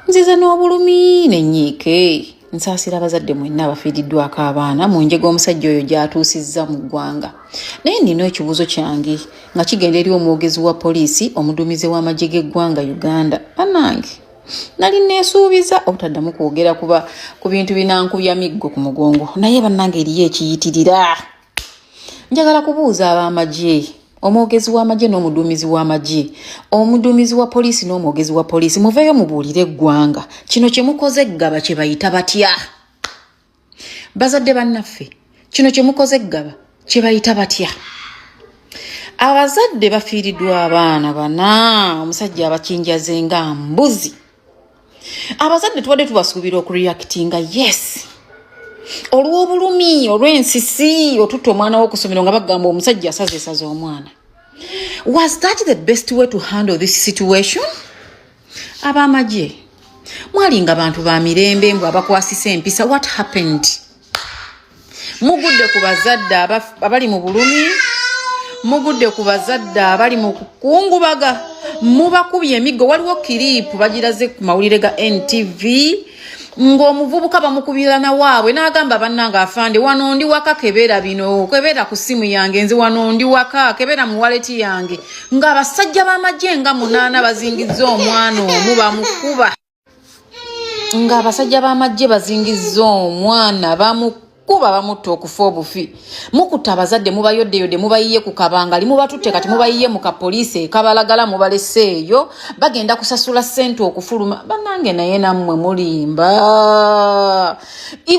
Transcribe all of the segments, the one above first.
Nziza n'obulumi n'ennyiike. Nsaasira abazadde mwenna abafiiriddwako abaana mu njega omusajja oyo gy'atuusizza mu ggwanga. Naye nina ekibuuzo kyange nga kigenda eri omwogezi wa poliisi omuduumizi w'amagye g'eggwanga Uganda. Bannange nali neesuubiza obutaddamu kwogera ku bintu binankubya miggo ku mugongo, naye bannange eriyo ekiyitirira. Njagala kubuuza ab'amagye, omwogezi w'amagye n'omuduumizi w'amagye, omuduumizi wa poliisi n'omwogezi wa poliisi, muveeyo mubuulire eggwanga kino kye mukoze Gaba kye bayita batya? Bazadde bannaffe, kino kye mukoze Gaba kye bayita batya? Abazadde bafiiriddwa abaana bana, omusajja abakinjaze nga mbuzi. Abazadde tubadde tubasuubira okureactinga yes, olw'obulumi olw'ensisi otutta omwana w'okusomero nga bagamba omusajja asaze omwana. Was that the best way to handle this situation? Ab'amagye mwalinga bantu ba mirembe mbwe abakwasisa empisa. What happened? Mugudde ku bazadde abali mu bulumi, mugudde ku bazadde abali mu kukungubaga, mubakubye emiggo. Waliwo kiripu bagiraze ku mawulire ga NTV ng'omuvubuka bamukubirana waabwe n'agamba bannanga afande wano ndi waka kebera bino, kebera ku simu yange nzi wano ndi waka kebera mu waleti yange, ng'abasajja b'amagye nga 8 bazingizza omwana omu bamukuba. Ng'abasajja b'amagye bazingizza omwana bamukuba bamutta okufa obufi. Mukuta abazadde mubayodde mubayiye ku kabangali, mubatutte kati mubayiye mu kapoliisi kabalagala mubaleseeyo bagenda kusasula ssente okufuluma. Bannange naye nammwe mulimba.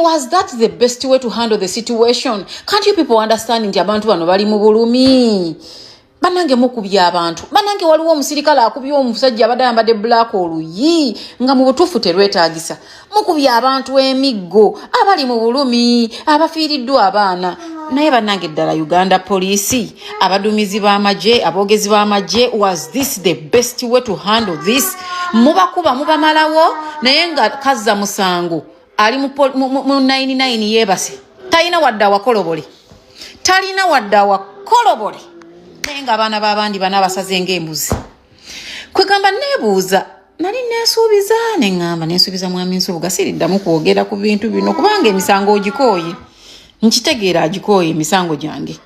Was that the best way to handle the situation? Can't you people understand nti abantu bano bali mu bulumi? Bannange mukubya abantu. Bannange waliwo omusirikale akubye omusajja abadde ayambadde black oluyi nga mu butuufu terwetaagisa. Mukubya abantu emiggo abali mu bulumi abafiiriddwa abaana. Naye bannange ddala Uganda poliisi, abaduumizi b'amagye, aboogezi b'amagye, was this the best way to handle this? Mubakuba mubamalawo naye nga kazza musango ali mu 99 yeebase, talina wadde awakolobole, talina wadde awakolobole. Naye nga abaana b'abandi bana basaze ng'embuzi. Kwegamba neebuuza, nali neesuubiza neŋŋamba neesuubiza mwami Nsubuga siriddamu kwogera ku bintu bino kubanga emisango ogikooye. Nkitegeera agikooye emisango gyange.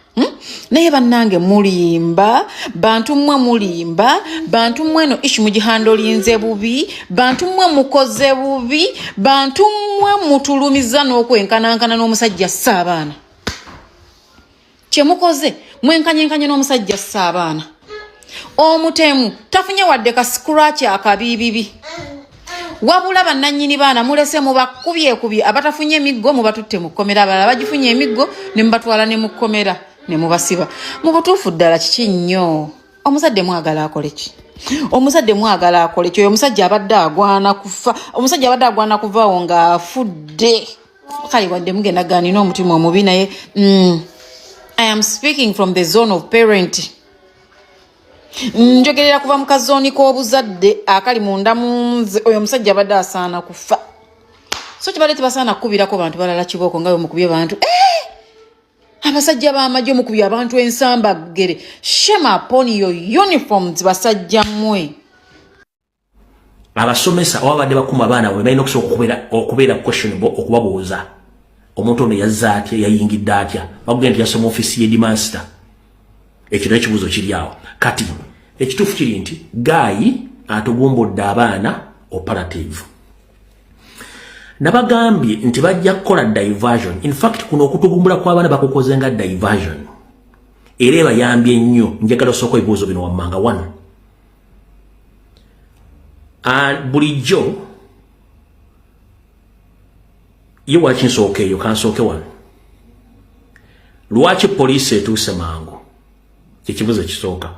Naye bannange mulimba, bantu mmwe mulimba, bantu mmwe no ishu mugihandolinze bubi, bantu mmwe mukoze bubi, bantu mmwe mutulumiza n'okwenkanankana n'omusajja ssaabaana. Kye mukoze mwenkanyenkanye n'omusajja ssaabaana. Omutemu tafunye wadde ka scratch akabibibi. Wabula bannannyini baana mulese mubakubye abatafunye emiggo mubatutte mu kkomera, abalala bagifunye emiggo ne mubatwala ne mu kkomera ne mubasiba. Mu butuufu ddala kiki nnyo omuzadde mwagala akole ki? Omuzadde mwagala akole ki? Oyo omusajja abadde agwana kufa, omusajja abadde agwana kuvaawo ng'afudde. Kale wadde mugenda gaanina omutima omubi naye I am speaking from the zone of parent. Njogerera kuva mu kazooni k'obuzadde akali munda munze. Oyo omusajja abadde asaana kufa. So kibadde tebasaana kukubirako bantu balala kibooko nga bwe mukubye bantu. Abasajja b'amagye mukubye abantu ensambagere. Shame upon your uniforms basajja mmwe. Abasomesa abadde bakuma abaana bwe balina okubeera questionable okubabuuza. Omuntu ono yazza atya, yayingidde atya, bagenda nti yasoma ofisi y'edimaster. Ekyo n'ekibuuzo kiri awo. Kati ekituufu kiri nti Gayi atugumbudde abaana operative. Nabagambye nti bajja kukola diversion. In fact kuno okutugumbula kw'abaana bakukoze nga diversion. Era ebayambye nnyo. Njagala osooka ebibuuzo bino wammanga. 1. Bulijjo ye wakinsooka eyo kansooke wano. Lwaki poliisi etuuse mangu? Kyekibuuzo kisooka.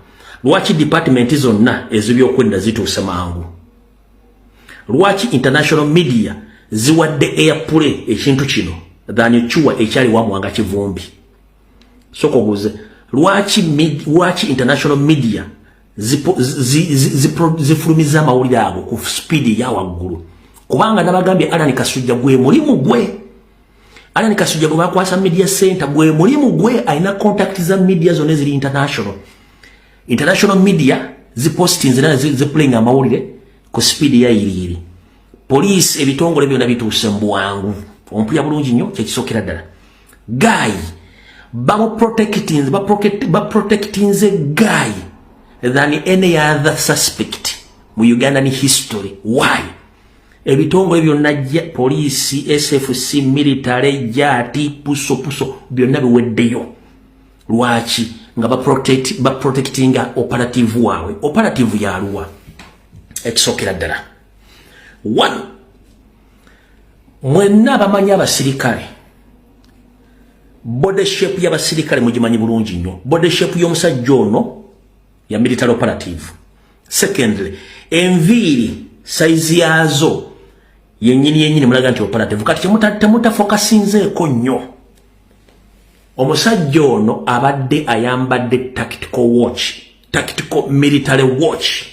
Lwaki department zonna ez'ebyokwerinda zituuse mangu? Lwaki international media ziwadde airplay ekintu kino than ekyuwa ekyali wamwanga kivumbi? Sooka obuuze. Lwaki international media zifulumiza amawulire ago ku speed ya waggulu? Kubanga nabagambye Alan Kasujja gwe mulimu gwe. Alan Kasujja gwe bakwasa media center gwe mulimu gwe aina contact za media zone ziri international. International media ziposting zina ziplaying amawulire ku speed ya iriri. police ebitongole byonna bituuse mu bwangu ompulya bulungi nnyo kyekisookera ddala guy baprotectinze guy than any other suspect mu Ugandan history. Why? Ebitongole byonna police, SFC, military, jati, puso byonna biweddeyo. Lwaki nga baprotectinga operative wawe. Operative ya Arua ekisookera ddala. 1. Mwenna bamanyi abasirikale. Body shape y'abasirikale mugimanyi bulungi nnyo. Body shape y'omusajja ono ya military operative. Secondly, enviiri size yazo yennyini mulaga nti operative. Kati temutafokasinzeeko nnyo. Omusajja ono abadde ayambadde tactical watch, tactical military watch.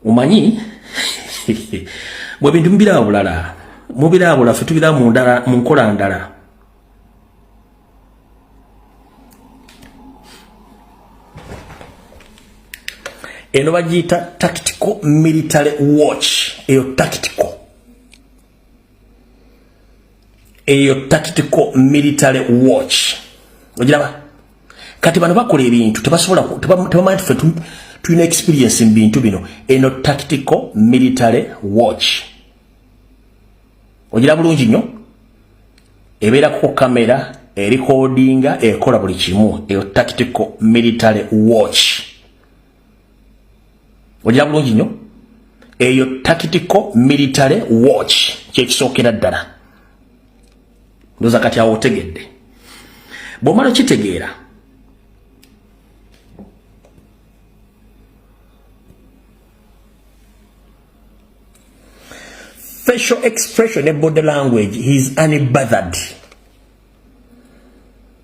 Umanyi mwe bintu mbira bulala mubira bulala futubira mu ndala mu nkola ndala. Eno bagiyita tactical military watch. Eyo tactical military watch. Ogiraba? Kati bano bakola ebintu tebasobola tebamanyi ffe tulina experience mu bintu bino. Eno tactical military watch. Ogira bulungi nnyo. Ebeera ku kamera, recordinga, ekola buli kimu. Eyo tactical military watch. Ogira bulungi nnyo. Eyo tactical military watch. Kyekisookera ddala. Ndoza kati awo otegedde. Bw'omala kitegeera. Facial expression and body language, he is unbothered.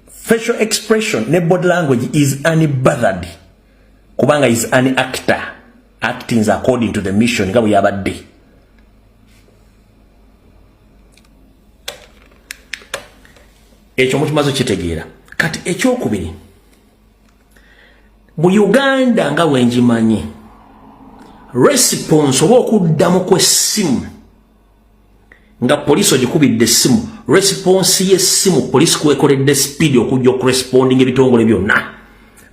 Facial expression and body language is unbothered. Kubanga is an actor. Acting according to the mission. Nga bweyabadde. Ekyo mutumaze kitegeera. Kati ekyokubiri. Mu Uganda nga wenjimanyi. Response oba okuddamu kw'essimu. Nga police ogikubidde essimu. Response y'essimu police kwekoledde speed okujja okuresponding ebitongole byonna.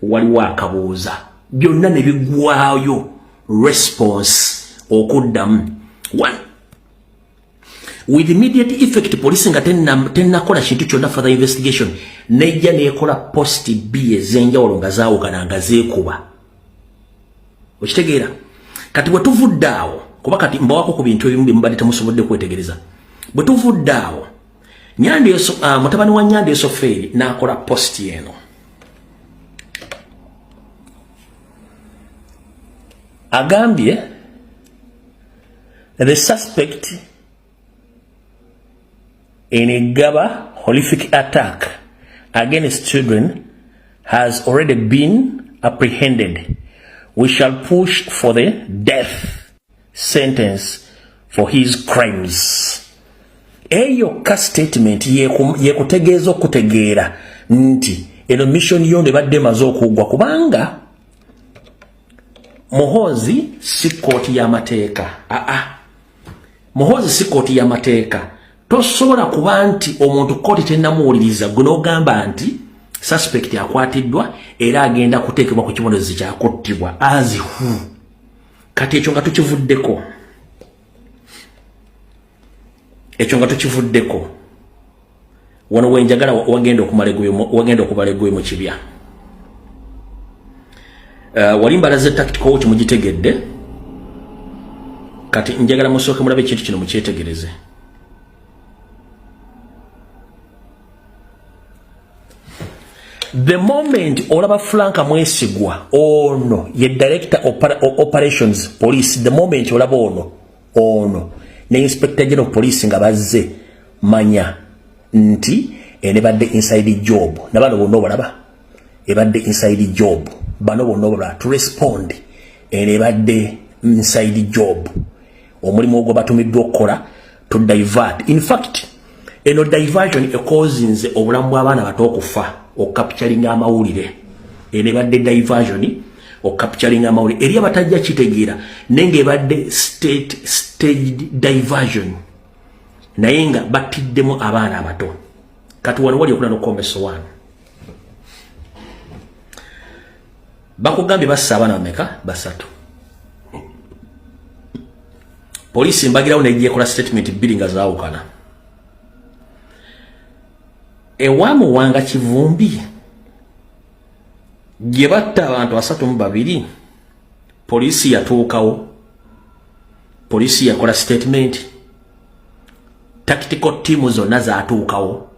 Waliwo akabuuza. Byonna ne biggwaayo. Response okuddamu. 1. With immediate effect police nga tennakola kintu kyonna further investigation nejja neekola post B ez'enjawulo nga zaawukana nga zeekuba. Okitegeera? Kati bwe tuvudde awo kuba kati mbawako ku bintu ebimu bye mubadde temusobodde kwetegereza. Bwe tuvudde awo mutabani wa Nyandeso Ferry n'akola post eno. Agambye the suspect in a Gaba horrific attack against children has already been apprehended. We shall push for the death sentence for his crimes. Eyo ka statement yekutegeeza okutegeera nti eno mission yondo ebadde emaze okuggwa kubanga Muhoozi si kooti y'amateeka. Muhoozi si kooti y'amateeka. Tosobola kuba nti omuntu kooti tennamuwuliriza gwe n'ogamba nti suspect akwatiddwa era agenda kuteekebwa ku kibonerezo kyakuttibwa as who. Kati ekyo nga tukivuddeko. Wano wenjagala wagenda okubala eggwe mu kibya. Walimbalaze tactical watch mugitegedde. Kati njagala musooke mulabe ekintu kino mukyetegereze. The moment olaba Franka Mwesigwa ono ye director operations police, the moment olaba ono ne inspector general police nga bazze manya nti enebadde inside job nabano bonna balaba ebadde inside job bano bonna balaba to respond enebadde inside job omulimu ogwo batumiddwa okukola to divert. In fact eno diversion causes obulamu bw'abaana bato okufa. O capturing amawulire enebadde diversion capturing amawulire eri abatajja kitegeera nenge ebadde staged diversion naye nga batiddemu abaana abato kati wano wali okuna nokombeso wano bakugambye bassa abaana bameka basatu polisi mbagirawo negyekola statement bbiri nga zaawukana ewamu wanga Kivumbi gye batta abantu 32 polisi yatuukawo polisi yakola statement tactical team zonna zaatuukawo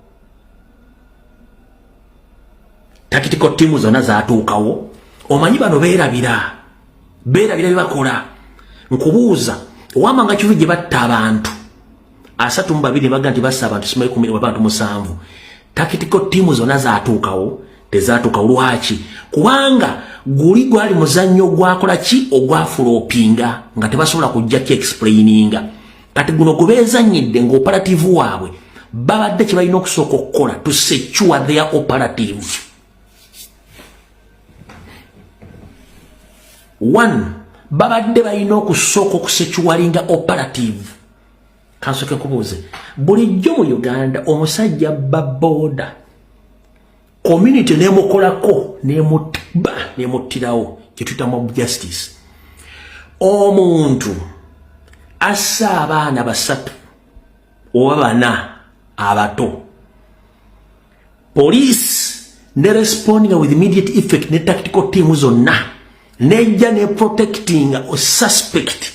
omanyi bano beerabira byebakola nkubuuza wamanga Kivumbi gye batta abantu 32 baga nti bassa abantu simanyi 10 abantu 7 tactical team zonna zaatuukawo tezatuukawo lwaki kubanga guli gwali muzannyo gwakola ki ogwafulopinga nga tebasobola kujja ki explaininga kati guno gubeezannyidde ng'operative waabwe babadde kye balina okusooka okukola to secure their operative. One, babadde balina okusooka okusecuringa operative. Kansoke kubuuze bulijjo mu Uganda omusajja baboda community nemukolako nemuttirawo kyetuyita mob justice. Omuntu assa abaana 3 oba 4 abato, police ne responding with immediate effect ne tactical team zonna nejja ne protecting a suspect.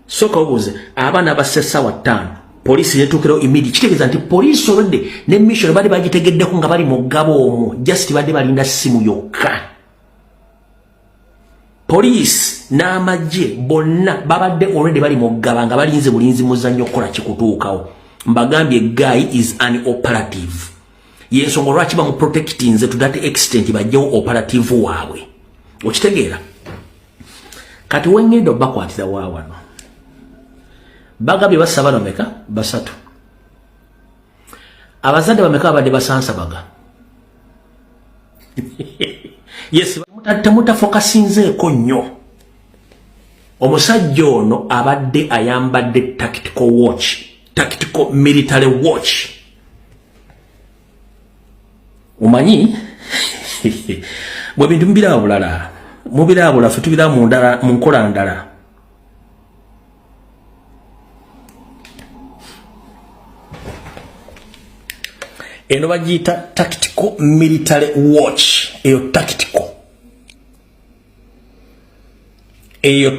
Soka obuze abaana basessa wa 5 police netukero immediate kitegeeza nti police already ne mission bali bagitegeddeko nga bali mu ggabo omwo just badde balinda simu yokka. Police n'amagye bonna babadde already bali mu ggaba nga balinze bulinzi muzannyo okukola kikutuukawo. Mbagambye guy is an operative. Yensonga lwaki bamu protecting nze to that extent bajjewo operative waabwe. Okitegeera kati wengendo bakwatira waawano bagabye bassa bano meka 3 abazadde bameka abadde basansabaga. Yes, temutafokasinzeeko nnyo. Omusajja ono abadde ayambadde tactical watch, tactical military watch. Umanyi bwe bintu mbirabulala mubirabula ffe tubira mu ndala mu nkola ndala. Eno bagiyita tactical military watch. Eyo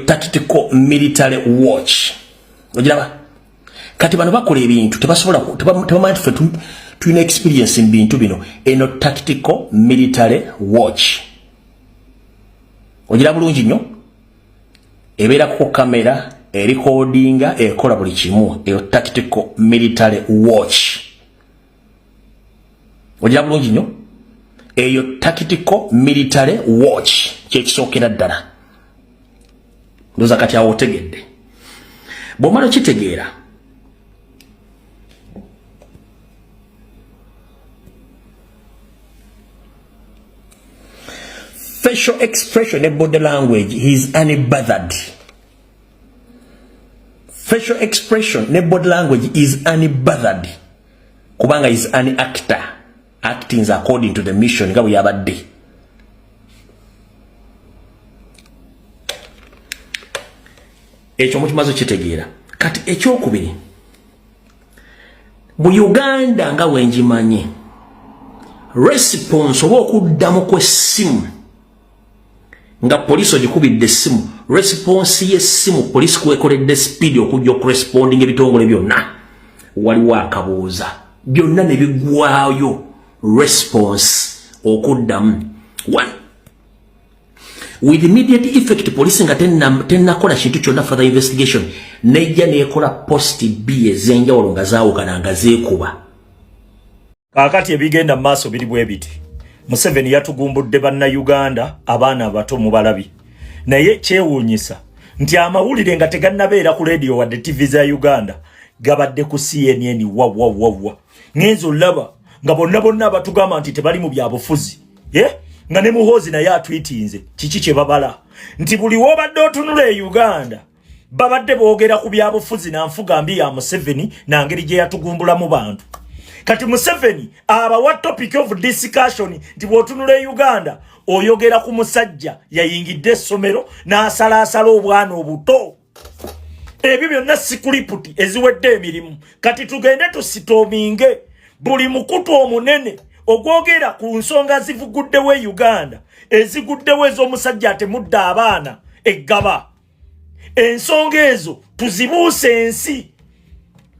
tactical military watch. Ojiraba kati bano bakola ebintu tebasobola tebamanyi ffe tulina experience mu bintu bino. Eno tactical military watch ogira bulungi nnyo ebeera ku kamera erecordinga ekola buli kimu. Eyo tactical military watch ogira bulungi nnyo. Eyo tactical military watch kyekisookera ddala. Ndoza kati awo otegedde bw'omala kitegeera facial expression and body language, he is unbothered. Facial expression and body language is unbothered. Kubanga is an actor. Acting according to the mission nga bweyabadde. Ekyo mukimaze kitegeera. Kati ekyokubiri mu Uganda nga wenjimanyi response oba okuddamu kw'essimu nga polisi ogikubidde essimu, response y'essimu polisi kwekoledde speed okujja okuresponding ebitongole byonna waliwo akabuuza byonna ne bigwayo response okuddamu. One, with immediate effect police nga tennakola kintu kyonna further investigation nejja nekola post B ez'enjawulo nga zaawukana nga zeekuba. Kaakati ebigenda mu maaso biri bwe biti. Museveni yatugumbudde bannayuganda abaana abato mu balabi. Naye kyewuunyisa nti amawulire nga tegannabeera ku radio wadde TV za Uganda gabadde ku CNN wawa. Ngenzo laba nga bonna abatugamba nti tebali mu byabufuzi. nga ne Muhoozi naye atwitinze kiki kye babala nti buli wobadde otunula e Uganda babadde boogera ku byabufuzi nanfuga mbi ya Museveni na ngeri gye yatugumbulamu bantu kati Museveni abawa topic of discussion nti bw'otunula e Uganda oyogera ku musajja yayingidde essomero n'asalaasala obwana obuto ebyo byonna sikuriputi eziwedde emirimu kati tugende tusitoominge buli mukutu omunene ogwogera ku nsonga zivuguddewo e Uganda eziguddewo ez'omusajja atemudde abaana eggaba ensonga ezo tuzibuuse ensi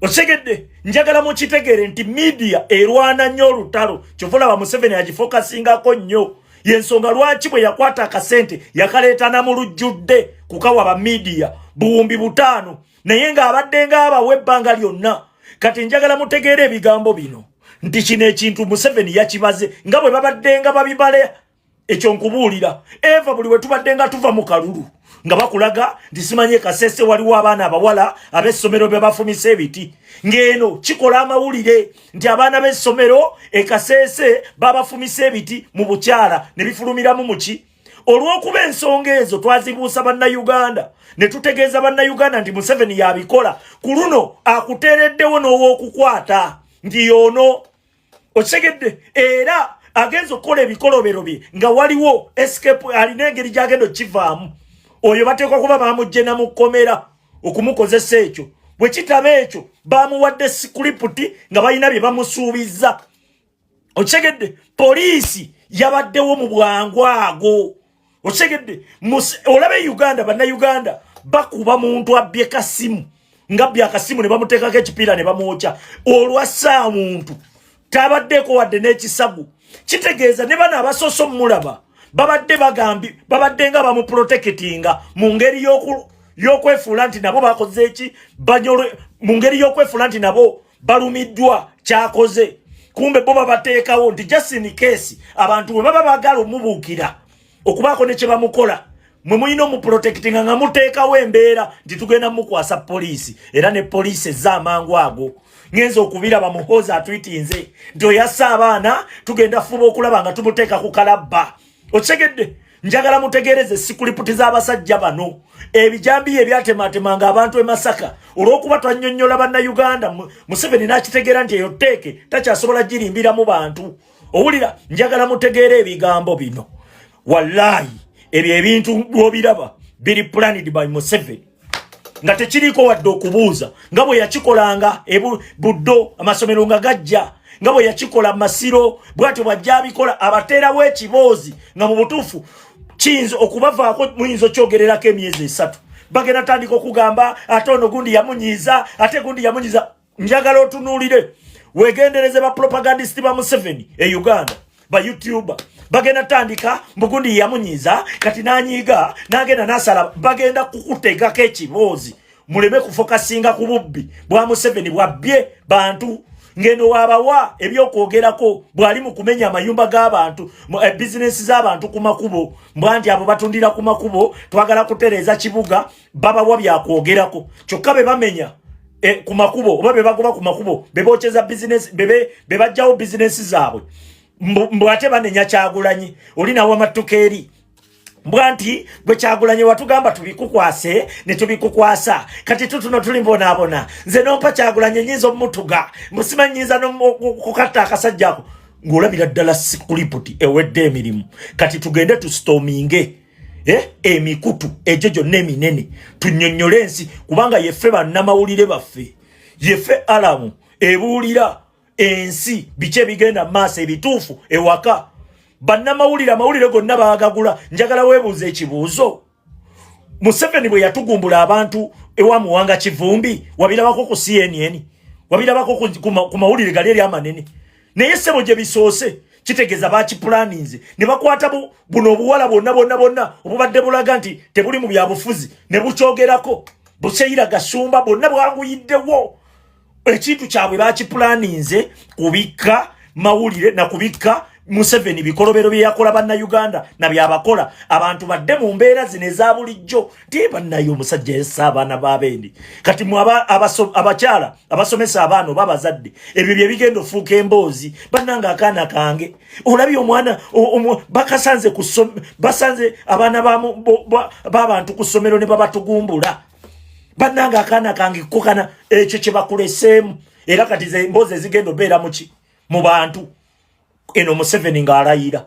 otegedde njagala mukitegere nti media erwana nnyo olutalo kyovulaba Museveni agifokasingako nnyo yensonga lwaki bwe yakwata akasente yakaleetana mu lujjudde kukawa ba media buwumbi 5 naye ng'abadde ng'abawa ebbanga lyonna kati njagala mutegeere ebigambo bino nti kino ekintu Museveni yakibaze nga bwe babadde nga babibale ekyo nkubuulira eva buli we tubadde nga tuva mu kalulu nga bakulaga nti simanye Kasese waliwo abaana abawala ab'essomero be bafumise ebiti ng'eno kikola amawulire nti abaana b'essomero e Kasese babafumise ebiti mu bukyala ne bifulumiramu muki olw'okuba ensonga ezo twazibuusa bannayuganda ne tutegeeza bannayuganda nti Museveni yabikola ku luno akuteereddewo n'ow'okukwata nti yono otegedde era agenza okukola ebikolobero bye nga waliwo escape alina engeri gy'agenda okivaamu oyo bateekwa kuba bamugje na mukomera okumukozesa ekyo bwe kitaba ekyo bamuwadde sikuriputi nga balina bye bamusuubiza otegedde poliisi yabaddewo mu bwangu ago otegedde olabe Uganda bannayuganda bakuba muntu abbye kasimu nga bya kasimu ne bamuteekako ekipiira ne bamwokya olwassa muntu tabaddeko wadde n'ekisagu kitegeeza ne bana abasoso mulaba babadde bagambi babadde nga bamuprotectinga mu ngeri y'okwefuula nti nabo bakoze eki banyole mu ngeri y'okwefuula nti nabo balumiddwa kyakoze kumbe bo babateekawo nti just in case abantu bwe baba bagala omubuukira okubaako ne kye bamukola mwe mulina omuprotectinga nga muteekawo embeera nti tugenda mukwasa poliisi era ne poliisi ez'amangu ago ngenza okubiraba Muhoozi atwitinze nti oyassa abaana tugenda fuba okulaba nga tumuteeka ku kalabba otegedde njagala mutegereze sikuriputi z'abasajja bano ebijambi ebyatematemanga abantu e Masaka olw'okuba twannyonnyola bannayuganda Museveni n'akitegeera nti eyo tteeke takyasobola girimbira mu bantu owulira njagala mutegeere ebigambo bino wallahi ebyo ebintu bw'obiraba biri planned by Museveni nga tekiriko wadde okubuuza nga bwe yakikolanga buddo amasomero nga gajja nga bwe yakikola Masiro bwatyo bwajja abikola abateerawo ekiboozi nga mu butuufu kiyinza okubavaako muyinza okyogererako emyezi 3 bagenda tandika okugamba ate ono gundi yamunyiiza ate gundi yamunyiiza njagala otunuulire wegendereze ba propagandist ba Museveni e Uganda ba YouTuber bagenda tandika mbugundi yamunyiiza kati nanyiiga nagenda nasala bagenda kukutegako ekiboozi muleme kufokasinga ku bubbi bwa Museveni bwabbye bantu ngeno wabawa ebyokwogerako bwali mu kumenya amayumba g'abantu business z'abantu ku makubo mbwanti abo batundira ku makubo twagala kutereeza kibuga babawa byakwogerako kyokka be bamenya ku makubo oba be bagoba ku makubo bebocheza business bebajjawo business zaabwe mbwate banenya Kyagulanyi olinawo amatukeeri mbwanti bwe Kyagulanyi watugamba tubikukwase ne tubikukwasa kati tutuno tuli mbonaabona nze nompa Kyagulanyi nyinza omutuga musima nyinza kukatta akasajjako ng'olabira ddala sikuriputi ewedde emirimu kati tugende tustorminge emikutu egyo gyonna eminene tunnyonnyole ensi kubanga yeffe bannamawulire baffe yeffe alamu ebuulira ensi biche bigenda maaso ebituufu ewaka bannamawulire amawulire gonna baagagula njagala weebuuza ekibuuzo Museveni bwe yatugumbula abantu ewa Muwanga Kivumbi wabirabako ku CNN wabirabako ku mawulire gali eri amanene naye ssebo gye bisoose kitegeeza bakipulaninze ne bakwata buno obuwala bonna obubadde bulaga nti tebuli mu byabufuzi ne bukyogerako Buseira Gasumba bonna bwanguyiddewo ekintu kyabwe bakipulaninze kubika mawulire na kubika Museveni bikolobero bye yakola banna Uganda na byabakola abantu badde mu mbeera zine za bulijjo tiba nayo musajja yesa abana babendi kati mu abakyala abasomesa abaano babazadde ebyo bye bigendo fuuka emboozi bannanga akaana kange olabye omwana bakasanze basanze abana b'abantu ku ssomero ne babatugumbula bannanga akaana kange kukana ekyo kye bakuleseemu era kati ze emboozi ezigendo beera mu bantu eno Museveni ng'alayira